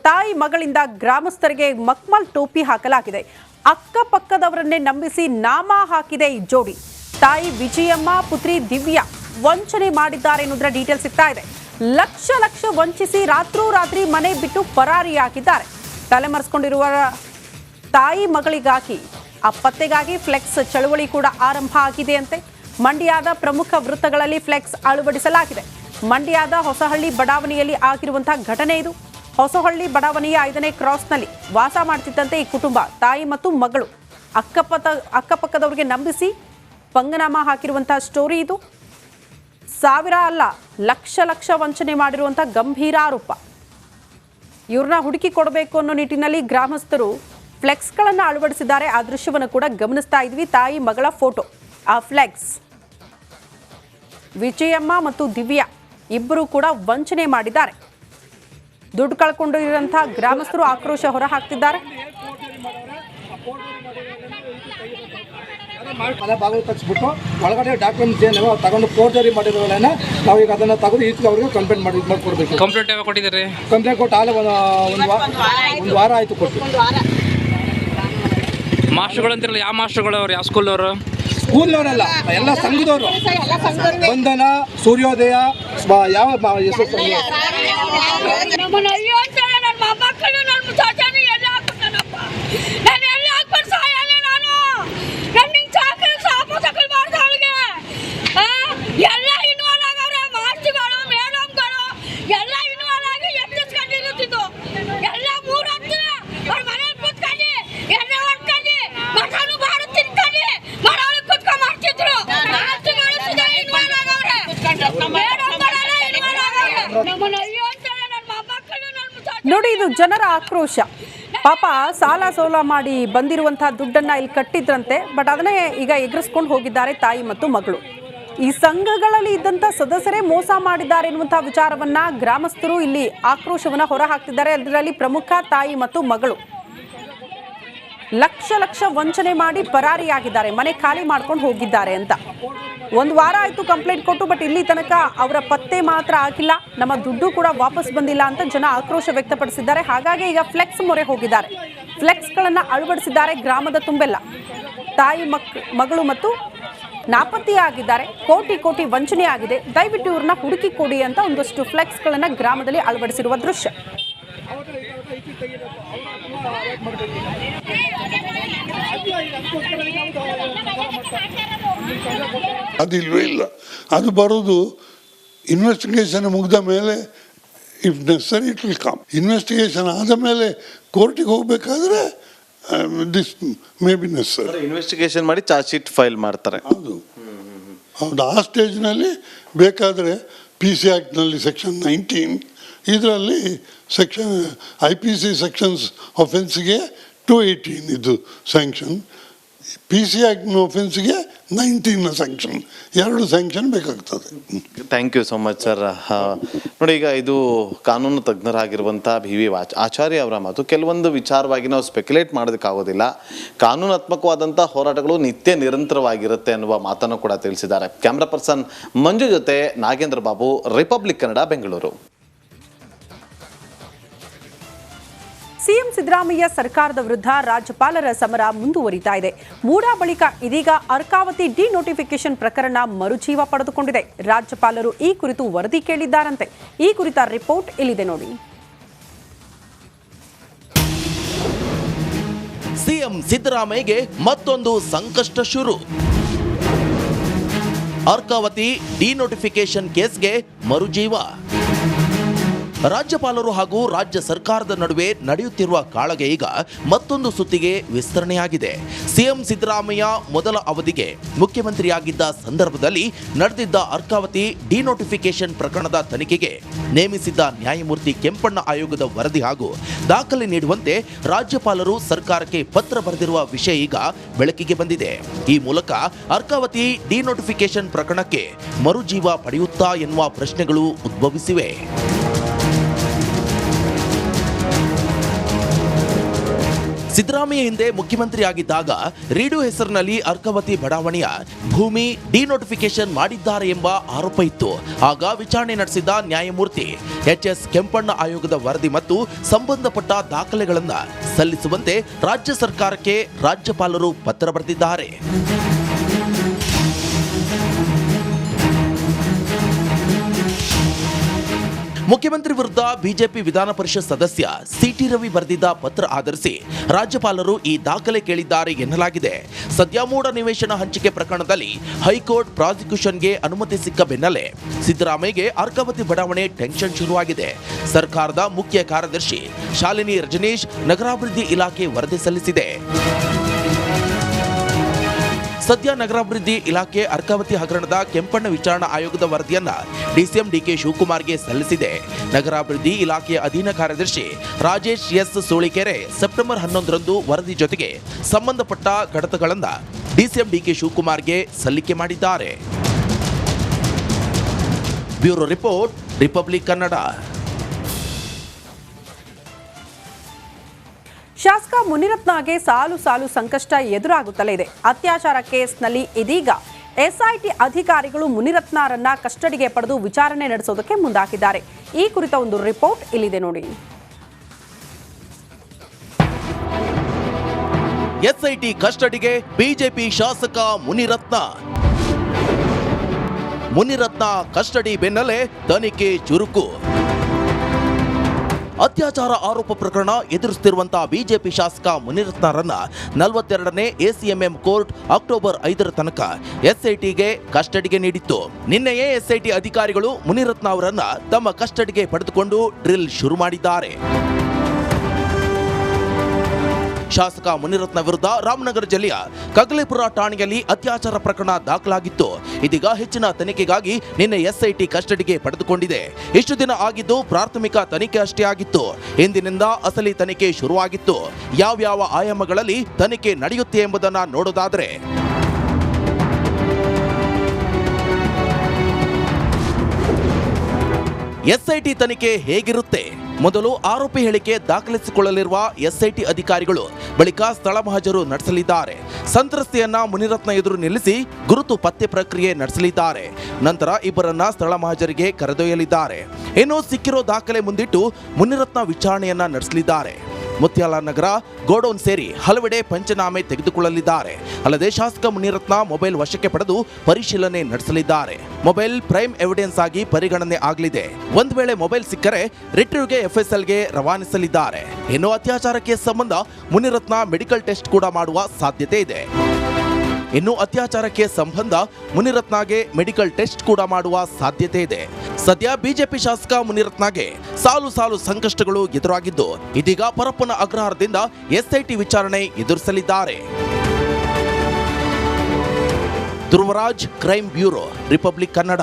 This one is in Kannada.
ತಾಯಿ ಮಗಳಿಂದ ಗ್ರಾಮಸ್ಥರಿಗೆ ಮಕ್ಮಲ್ ಟೋಪಿ ಹಾಕಲಾಗಿದೆ. ಅಕ್ಕಪಕ್ಕದವರನ್ನೇ ನಂಬಿಸಿ ನಾಮ ಹಾಕಿದೆ ಈ ಜೋಡಿ. ತಾಯಿ ವಿಜಯಮ್ಮ, ಪುತ್ರಿ ದಿವ್ಯಾ ವಂಚನೆ ಮಾಡಿದ್ದಾರೆ ಎನ್ನುವುದರ ಡೀಟೇಲ್ ಸಿಗ್ತಾ ಇದೆ. ಲಕ್ಷ ಲಕ್ಷ ವಂಚಿಸಿ ರಾತ್ರೋರಾತ್ರಿ ಮನೆ ಬಿಟ್ಟು ಪರಾರಿಯಾಗಿದ್ದಾರೆ. ತಲೆಮರೆಸಿಕೊಂಡಿರುವ ತಾಯಿ ಮಗಳಿಗಾಗಿ ಪತ್ತೆಗಾಗಿ ಫ್ಲೆಕ್ಸ್ ಚಳವಳಿ ಕೂಡ ಆರಂಭ ಆಗಿದೆ ಅಂತೆ. ಮಂಡ್ಯದ ಪ್ರಮುಖ ವೃತ್ತಗಳಲ್ಲಿ ಫ್ಲೆಕ್ಸ್ ಅಳವಡಿಸಲಾಗಿದೆ. ಮಂಡ್ಯದ ಹೊಸಹಳ್ಳಿ ಬಡಾವಣೆಯಲ್ಲಿ ಆಗಿರುವಂತಹ ಘಟನೆ ಇದು. ಹೊಸಹಳ್ಳಿ ಬಡಾವಣೆಯ 5ನೇ ಕ್ರಾಸ್ನಲ್ಲಿ ವಾಸ ಮಾಡ್ತಿದ್ದಂತೆ ಈ ಕುಟುಂಬ, ತಾಯಿ ಮತ್ತು ಮಗಳು ಅಕ್ಕಪಕ್ಕದವರಿಗೆ ನಂಬಿಸಿ ಪಂಗನಾಮ ಹಾಕಿರುವಂತಹ ಸ್ಟೋರಿ ಇದು. ಸಾವಿರ ಅಲ್ಲ, ಲಕ್ಷ ಲಕ್ಷ ವಂಚನೆ ಮಾಡಿರುವಂತಹ ಗಂಭೀರ ಆರೋಪ. ಇವ್ರನ್ನ ಹುಡುಕಿ ಕೊಡಬೇಕು ಅನ್ನೋ ನಿಟ್ಟಿನಲ್ಲಿ ಗ್ರಾಮಸ್ಥರು ಫ್ಲೆಕ್ಸ್ಗಳನ್ನು ಅಳವಡಿಸಿದ್ದಾರೆ. ಆ ದೃಶ್ಯವನ್ನು ಕೂಡ ಗಮನಿಸ್ತಾ ಇದ್ವಿ. ತಾಯಿ ಮಗಳ ಫೋಟೋ, ಆ ಫ್ಲೆಕ್ಸ್. ವಿಜಯಮ್ಮ ಮತ್ತು ದಿವ್ಯಾ ಇಬ್ಬರು ಕೂಡ ವಂಚನೆ ಮಾಡಿದ್ದಾರೆ. ದುಡ್ಡು ಕಳ್ಕೊಂಡಿರುವಂತಹ ಗ್ರಾಮಸ್ಥರು ಆಕ್ರೋಶ ಹೊರ ಹಾಕ್ತಿದ್ದಾರೆ. ಬಾಗಿಲು ತಗ್ಸ್ಬಿಟ್ಟು ಒಳಗಡೆ ಡಾಕ್ಯುಮೆಂಟ್ಸ್ ಏನಿವೆ ತಗೊಂಡು ಫೋರ್ಜರಿ ಮಾಡಿರೋಲ್ಲ. ನಾವು ಈಗ ಅದನ್ನು ತೆಗೆದು ಈಚೆಗೆ ಅವರಿಗೆ ಕಂಪ್ಲೇಂಟ್ ಮಾಡಿಕೊಡ್ಬೇಕು. ಕಂಪ್ಲೇಂಟ್ ಯಾವಾಗ ಕೊಟ್ಟಿದ್ದಾರೆ? ಕಂಪ್ಲೇಂಟ್ ಕೊಟ್ಟು ಆಲೆ ಒಂದು ವಾರ ಆಯಿತು ಕೊಟ್ಟು. ಮಾಸ್ಟರ್ಗಳು ಅಂತಿರಲ್ಲ, ಯಾವ ಮಾಸ್ಟರ್ಗಳು ಅವ್ರು? ಯಾವ ಸ್ಕೂಲ್ನವರು? ಸ್ಕೂಲ್ನವರೆಲ್ಲ, ಎಲ್ಲ ಸಂಘದವರು. ಬಂಧನ, ಸೂರ್ಯೋದಯ, ಯಾವ ನೋಡಿ, ಇದು ಜನರ ಆಕ್ರೋಶ. ಪಾಪ ಸಾಲ ಸೋಲ ಮಾಡಿ ಬಂದಿರುವಂತಹ ದುಡ್ಡನ್ನ ಇಲ್ಲಿ ಕಟ್ಟಿದ್ರಂತೆ, ಬಟ್ ಅದನ್ನೇ ಈಗ ಎಗರಿಸ್ಕೊಂಡು ಹೋಗಿದ್ದಾರೆ ತಾಯಿ ಮತ್ತು ಮಗಳು. ಈ ಸಂಘಗಳಲ್ಲಿ ಇದ್ದಂತ ಸದಸ್ಯರೇ ಮೋಸ ಮಾಡಿದ್ದಾರೆ ಎನ್ನುವಂತಹ ವಿಚಾರವನ್ನ ಗ್ರಾಮಸ್ಥರು ಇಲ್ಲಿ ಆಕ್ರೋಶವನ್ನ ಹೊರ ಹಾಕ್ತಿದ್ದಾರೆ. ಅದರಲ್ಲಿ ಪ್ರಮುಖ ತಾಯಿ ಮತ್ತು ಮಗಳು ಲಕ್ಷ ಲಕ್ಷ ವಂಚನೆ ಮಾಡಿ ಪರಾರಿಯಾಗಿದ್ದಾರೆ, ಮನೆ ಖಾಲಿ ಮಾಡ್ಕೊಂಡು ಹೋಗಿದ್ದಾರೆ ಅಂತ. ಒಂದು ವಾರ ಆಯಿತು ಕಂಪ್ಲೇಂಟ್ ಕೊಟ್ಟು, ಬಟ್ ಇಲ್ಲಿ ತನಕ ಅವರ ಪತ್ತೆ ಮಾತ್ರ ಆಗಿಲ್ಲ, ನಮ್ಮ ದುಡ್ಡು ಕೂಡ ವಾಪಸ್ ಬಂದಿಲ್ಲ ಅಂತ ಜನ ಆಕ್ರೋಶ ವ್ಯಕ್ತಪಡಿಸಿದ್ದಾರೆ. ಹಾಗಾಗಿ ಈಗ ಫ್ಲೆಕ್ಸ್ ಮೊರೆ ಹೋಗಿದ್ದಾರೆ. ಫ್ಲೆಕ್ಸ್ಗಳನ್ನು ಅಳವಡಿಸಿದ್ದಾರೆ ಗ್ರಾಮದ ತುಂಬೆಲ್ಲ. ತಾಯಿ ಮಗಳು ಮತ್ತು ನಾಪತ್ತೆಯಾಗಿದ್ದಾರೆ. ಕೋಟಿ ಕೋಟಿ ವಂಚನೆ ಆಗಿದೆ, ದಯವಿಟ್ಟು ಇವ್ರನ್ನ ಹುಡುಕಿ ಕೊಡಿ ಅಂತ ಒಂದಷ್ಟು ಫ್ಲೆಕ್ಸ್ಗಳನ್ನು ಗ್ರಾಮದಲ್ಲಿ ಅಳವಡಿಸಿರುವ ದೃಶ್ಯ. ಅದಿಲ್ವೇ ಇಲ್ಲ. ಅದು ಬರೋದು ಇನ್ವೆಸ್ಟಿಗೇಷನ್ ಮುಗಿದ ಮೇಲೆ, if ನೆಸರಿ it will come. Investigation ಆದ ಮೇಲೆ ಕೋರ್ಟಿಗೆ ಹೋಗಬೇಕಾದ್ರೆ ದಿಸ್ ಮೇ ಬಿ ನೆಸರಿ. ಇನ್ವೆಸ್ಟಿಗೇಷನ್ ಮಾಡಿ ಚಾರ್ಜ್ ಶೀಟ್ ಫೈಲ್ ಮಾಡ್ತಾರೆ. ಹೌದು ಹೌದು. ಆ ಸ್ಟೇಜ್ನಲ್ಲಿ ಬೇಕಾದರೆ PC ಆ್ಯಕ್ಟ್ನಲ್ಲಿ ಸೆಕ್ಷನ್ 19 ಇದರಲ್ಲಿ ಸೆಕ್ಷನ್ IPC ಸೆಕ್ಷನ್ಸ್ ಒಫೆನ್ಸಿಗೆ 218 ಇದು ಸ್ಯಾಂಕ್ಷನ್, PC ಆ್ಯಕ್ಟ್ನ ಒಫೆನ್ಸಿಗೆ 19ನ ಸ್ಯಾಂಕ್ಷನ್, 2 ಸ್ಯಾಂಕ್ಷನ್ ಬೇಕಾಗ್ತದೆ. Thank you so much sir. ನೋಡಿ, ಈಗ ಇದು ಕಾನೂನು ತಜ್ಞರಾಗಿರುವಂಥ BV ಆಚಾರ್ಯ ಅವರ ಮಾತು. ಕೆಲವೊಂದು ವಿಚಾರವಾಗಿ ನಾವು ಸ್ಪೆಕ್ಯುಲೇಟ್ ಮಾಡೋದಕ್ಕಾಗೋದಿಲ್ಲ. ಕಾನೂನಾತ್ಮಕವಾದಂಥ ಹೋರಾಟಗಳು ನಿತ್ಯ ನಿರಂತರವಾಗಿರುತ್ತೆ ಅನ್ನುವ ಮಾತನ್ನು ಕೂಡ ತಿಳಿಸಿದ್ದಾರೆ. ಕ್ಯಾಮ್ರಾ ಪರ್ಸನ್ ಮಂಜು ಜೊತೆ ನಾಗೇಂದ್ರ ಬಾಬು, ರಿಪಬ್ಲಿಕ್ ಕನ್ನಡ, ಬೆಂಗಳೂರು. ಸಿಎಂ ಸಿದ್ದರಾಮಯ್ಯ ಸರ್ಕಾರದ ವಿರುದ್ಧ ರಾಜ್ಯಪಾಲರ ಸಮರ ಮುಂದುವರಿತಾ ಇದೆ. ಮೂಡಾ ಬಳಿಕ ಇದೀಗ ಅರ್ಕಾವತಿ ಡಿನೋಟಿಫಿಕೇಶನ್ ಪ್ರಕರಣ ಮರುಜೀವ ಪಡೆದುಕೊಂಡಿದೆ. ರಾಜ್ಯಪಾಲರು ಈ ಕುರಿತು ವರದಿ ಕೇಳಿದ್ದಾರಂತೆ. ಈ ಕುರಿತ ರಿಪೋರ್ಟ್ ಇಲ್ಲಿದೆ ನೋಡಿ. ಸಿಎಂ ಸಿದ್ದರಾಮಯ್ಯಗೆ ಮತ್ತೊಂದು ಸಂಕಷ್ಟ ಶುರು. ಅರ್ಕಾವತಿ ಡಿನೋಟಿಫಿಕೇಶನ್ ಕೇಸ್ಗೆ ಮರುಜೀವ. ರಾಜ್ಯಪಾಲರು ಹಾಗೂ ರಾಜ್ಯ ಸರ್ಕಾರದ ನಡುವೆ ನಡೆಯುತ್ತಿರುವ ಕಾಳಗೆ ಈಗ ಮತ್ತೊಂದು ಸುತ್ತಿಗೆ ವಿಸ್ತರಣೆಯಾಗಿದೆ. ಸಿಎಂ ಸಿದ್ದರಾಮಯ್ಯ ಮೊದಲ ಅವಧಿಗೆ ಮುಖ್ಯಮಂತ್ರಿಯಾಗಿದ್ದ ಸಂದರ್ಭದಲ್ಲಿ ನಡೆದಿದ್ದ ಅರ್ಕಾವತಿ ಡಿನೋಟಿಫಿಕೇಶನ್ ಪ್ರಕರಣದ ತನಿಖೆಗೆ ನೇಮಿಸಿದ್ದ ನ್ಯಾಯಮೂರ್ತಿ ಕೆಂಪಣ್ಣ ಆಯೋಗದ ವರದಿ ಹಾಗೂ ದಾಖಲೆ ನೀಡುವಂತೆ ರಾಜ್ಯಪಾಲರು ಸರ್ಕಾರಕ್ಕೆ ಪತ್ರ ಬರೆದಿರುವ ವಿಷಯ ಈಗ ಬೆಳಕಿಗೆ ಬಂದಿದೆ. ಈ ಮೂಲಕ ಅರ್ಕಾವತಿ ಡಿನೋಟಿಫಿಕೇಶನ್ ಪ್ರಕರಣಕ್ಕೆ ಮರುಜೀವ ಪಡೆಯುತ್ತಾ ಎನ್ನುವ ಪ್ರಶ್ನೆಗಳು ಉದ್ಭವಿಸಿವೆ. ಸಿದ್ದರಾಮಯ್ಯ ಹಿಂದೆ ಮುಖ್ಯಮಂತ್ರಿಯಾಗಿದ್ದಾಗ ರೀಡು ಹೆಸರಿನಲ್ಲಿ ಅರ್ಕಾವತಿ ಬಡಾವಣೆಯ ಭೂಮಿ ಡಿನೋಟಿಫಿಕೇಶನ್ ಮಾಡಿದ್ದಾರೆ ಎಂಬ ಆರೋಪ ಇತ್ತು. ಆಗ ವಿಚಾರಣೆ ನಡೆಸಿದ ನ್ಯಾಯಮೂರ್ತಿ ಎಚ್.ಎಸ್. ಕೆಂಪಣ್ಣ ಆಯೋಗದ ವರದಿ ಮತ್ತು ಸಂಬಂಧಪಟ್ಟ ದಾಖಲೆಗಳನ್ನು ಸಲ್ಲಿಸುವಂತೆ ರಾಜ್ಯ ಸರ್ಕಾರಕ್ಕೆ ರಾಜ್ಯಪಾಲರು ಪತ್ರ ಬರೆದಿದ್ದಾರೆ. ಮುಖ್ಯಮಂತ್ರಿ ವಿರುದ್ಧ ಬಿಜೆಪಿ ವಿಧಾನ ಪರಿಷತ್ ಸದಸ್ಯ ಸಿಟಿ ರವಿ ಬರೆದಿದ್ದ ಪತ್ರ ಆಧರಿಸಿ ರಾಜ್ಯಪಾಲರು ಈ ದಾಖಲೆ ಕೇಳಿದ್ದಾರೆ ಎನ್ನಲಾಗಿದೆ. ಸದ್ಯ ಮೂಢ ನಿವೇಶನ ಹಂಚಿಕೆ ಪ್ರಕರಣದಲ್ಲಿ ಹೈಕೋರ್ಟ್ ಪ್ರಾಸಿಕ್ಯೂಷನ್ಗೆ ಅನುಮತಿ ಸಿಕ್ಕ ಬೆನ್ನಲ್ಲೇ ಸಿದ್ದರಾಮಯ್ಯಗೆ ಅರ್ಕಾವತಿ ಬಡಾವಣೆ ಟೆನ್ಷನ್ ಶುರುವಾಗಿದೆ. ಸರ್ಕಾರದ ಮುಖ್ಯ ಕಾರ್ಯದರ್ಶಿ ಶಾಲಿನಿ ರಜನೀಶ್ ನಗರಾಭಿವೃದ್ಧಿ ಇಲಾಖೆ ವರದಿ ಸಲ್ಲಿಸಿದೆ. ಸದ್ಯ ನಗರಾಭಿವೃದ್ಧಿ ಇಲಾಖೆ ಅರ್ಕಾವತಿ ಹಗರಣದ ಕೆಂಪಣ್ಣ ವಿಚಾರಣಾ ಆಯೋಗದ ವರದಿಯನ್ನ ಡಿಸಿಎಂ ಡಿಕೆ ಶಿವಕುಮಾರ್ಗೆ ಸಲ್ಲಿಸಿದೆ. ನಗರಾಭಿವೃದ್ಧಿ ಇಲಾಖೆಯ ಅಧೀನ ಕಾರ್ಯದರ್ಶಿ ರಾಜೇಶ್ ಎಸ್ ಸೋಳಿಕೆರೆ ಸೆಪ್ಟೆಂಬರ್ 11ರಂದು ವರದಿ ಜೊತೆಗೆ ಸಂಬಂಧಪಟ್ಟ ಕಡತಗಳನ್ನು ಡಿಸಿಎಂ ಡಿಕೆ ಶಿವಕುಮಾರ್ಗೆ ಸಲ್ಲಿಕೆ ಮಾಡಿದ್ದಾರೆ. Bureau report, republic Kannada. ಶಾಸಕ ಮುನಿರತ್ನಗೆ ಸಾಲು ಸಾಲು ಸಂಕಷ್ಟ ಎದುರಾಗುತ್ತಲೇ ಇದೆ. ಅತ್ಯಾಚಾರ ಕೇಸ್ನಲ್ಲಿ ಇದೀಗ ಎಸ್ಐಟಿ ಅಧಿಕಾರಿಗಳು ಮುನಿರತ್ನರನ್ನ ಕಸ್ಟಡಿಗೆ ಪಡೆದು ವಿಚಾರಣೆ ನಡೆಸೋದಕ್ಕೆ ಮುಂದಾಗಿದ್ದಾರೆ. ಈ ಕುರಿತ ಒಂದು ರಿಪೋರ್ಟ್ ಇಲ್ಲಿದೆ ನೋಡಿ. ಎಸ್ಐಟಿ ಕಸ್ಟಡಿಗೆ ಬಿಜೆಪಿ ಶಾಸಕ ಮುನಿರತ್ನ. ಮುನಿರತ್ನ ಕಸ್ಟಡಿ ಬೆನ್ನಲ್ಲೇ ತನಿಖೆ ಚುರುಕು. ಅತ್ಯಾಚಾರ ಆರೋಪ ಪ್ರಕರಣ ಎದುರಿಸುತ್ತಿರುವಂತಹ ಬಿಜೆಪಿ ಶಾಸಕ ಮುನಿರತ್ನರನ್ನ 42ನೇ ಎಸಿಎಂಎಂ ಕೋರ್ಟ್ ಅಕ್ಟೋಬರ್ 5ರ ತನಕ ಎಸ್ಐಟಿಗೆ ಕಸ್ಟಡಿಗೆ ನೀಡಿತ್ತು. ನಿನ್ನೆಯೇ ಎಸ್ಐಟಿ ಅಧಿಕಾರಿಗಳು ಮುನಿರತ್ನ ಅವರನ್ನ ತಮ್ಮ ಕಸ್ಟಡಿಗೆ ಪಡೆದುಕೊಂಡು ಡ್ರಿಲ್ ಶುರು ಮಾಡಿದ್ದಾರೆ. ಶಾಸಕ ಮುನಿರತ್ನ ವಿರುದ್ಧ ರಾಮನಗರ ಜಿಲ್ಲೆಯ ಕಗ್ಲೇಪುರ ಠಾಣೆಯಲ್ಲಿ ಅತ್ಯಾಚಾರ ಪ್ರಕರಣ ದಾಖಲಾಗಿತ್ತು. ಇದೀಗ ಹೆಚ್ಚಿನ ತನಿಖೆಗಾಗಿ ನಿನ್ನೆ ಎಸ್ಐಟಿ ಕಸ್ಟಡಿಗೆ ಪಡೆದುಕೊಂಡಿದೆ. ಇಷ್ಟು ದಿನ ಆಗಿದ್ದು ಪ್ರಾಥಮಿಕ ತನಿಖೆ ಅಷ್ಟೇ ಆಗಿತ್ತು. ಇಂದಿನಿಂದ ಅಸಲಿ ತನಿಖೆ ಶುರುವಾಗಿತ್ತು. ಯಾವ್ಯಾವ ಆಯಾಮಗಳಲ್ಲಿ ತನಿಖೆ ನಡೆಯುತ್ತೆ ಎಂಬುದನ್ನು ನೋಡೋದಾದ್ರೆ ಎಸ್ಐಟಿ ತನಿಖೆ ಹೇಗಿರುತ್ತೆ? ಮೊದಲು ಆರೋಪಿ ಹೇಳಿಕೆ ದಾಖಲಿಸಿಕೊಳ್ಳಲಿರುವ ಎಸ್ಐಟಿ ಅಧಿಕಾರಿಗಳು ಬಳಿಕ ಸ್ಥಳ ಮಹಜರು ನಡೆಸಲಿದ್ದಾರೆ. ಸಂತ್ರಸ್ತೆಯನ್ನ ಮುನಿರತ್ನ ಎದುರು ನಿಲ್ಲಿಸಿ ಗುರುತು ಪತ್ತೆ ಪ್ರಕ್ರಿಯೆ ನಡೆಸಲಿದ್ದಾರೆ. ನಂತರ ಇಬ್ಬರನ್ನ ಸ್ಥಳ ಮಹಜರಿಗೆ ಕರೆದೊಯ್ಯಲಿದ್ದಾರೆ. ಇನ್ನು ಸಿಕ್ಕಿರೋ ದಾಖಲೆ ಮುಂದಿಟ್ಟು ಮುನಿರತ್ನ ವಿಚಾರಣೆಯನ್ನ ನಡೆಸಲಿದ್ದಾರೆ. ಮುತ್ಯಾಲ ನಗರ, ಗೋಡೌನ್ ಸೇರಿ ಹಲವೆಡೆ ಪಂಚನಾಮೆ ತೆಗೆದುಕೊಳ್ಳಲಿದ್ದಾರೆ. ಅಲ್ಲದೆ ಶಾಸಕ ಮುನಿರತ್ನ ಮೊಬೈಲ್ ವಶಕ್ಕೆ ಪಡೆದು ಪರಿಶೀಲನೆ ನಡೆಸಲಿದ್ದಾರೆ. ಮೊಬೈಲ್ ಪ್ರೈಮ್ ಎವಿಡೆನ್ಸ್ ಆಗಿ ಪರಿಗಣನೆ ಆಗಲಿದೆ. ಒಂದು ವೇಳೆ ಮೊಬೈಲ್ ಸಿಕ್ಕರೆ ರಿಟ್ರೀವ್ಗೆ ಎಫ್ಎಸ್ಎಲ್ಗೆ ರವಾನಿಸಲಿದ್ದಾರೆ. ಇನ್ನು ಅತ್ಯಾಚಾರ ಕೇಸ್ ಸಂಬಂಧ ಮುನಿರತ್ನ ಮೆಡಿಕಲ್ ಟೆಸ್ಟ್ ಕೂಡ ಮಾಡುವ ಸಾಧ್ಯತೆ ಇದೆ. ಇನ್ನು ಅತ್ಯಾಚಾರಕ್ಕೆ ಸಂಬಂಧ ಮುನಿರತ್ನಗೆ ಮೆಡಿಕಲ್ ಟೆಸ್ಟ್ ಕೂಡ ಮಾಡುವ ಸಾಧ್ಯತೆ ಇದೆ. ಸದ್ಯ ಬಿಜೆಪಿ ಶಾಸಕ ಮುನಿರತ್ನಗೆ ಸಾಲು ಸಾಲು ಸಂಕಷ್ಟಗಳು ಎದುರಾಗಿದ್ದು ಇದೀಗ ಪರಪ್ಪನ ಅಗ್ರಹಾರದಿಂದ ಎಸ್ಐಟಿ ವಿಚಾರಣೆ ಎದುರಿಸಲಿದ್ದಾರೆ. Dhruvaraj, crime bureau, republic Kannada.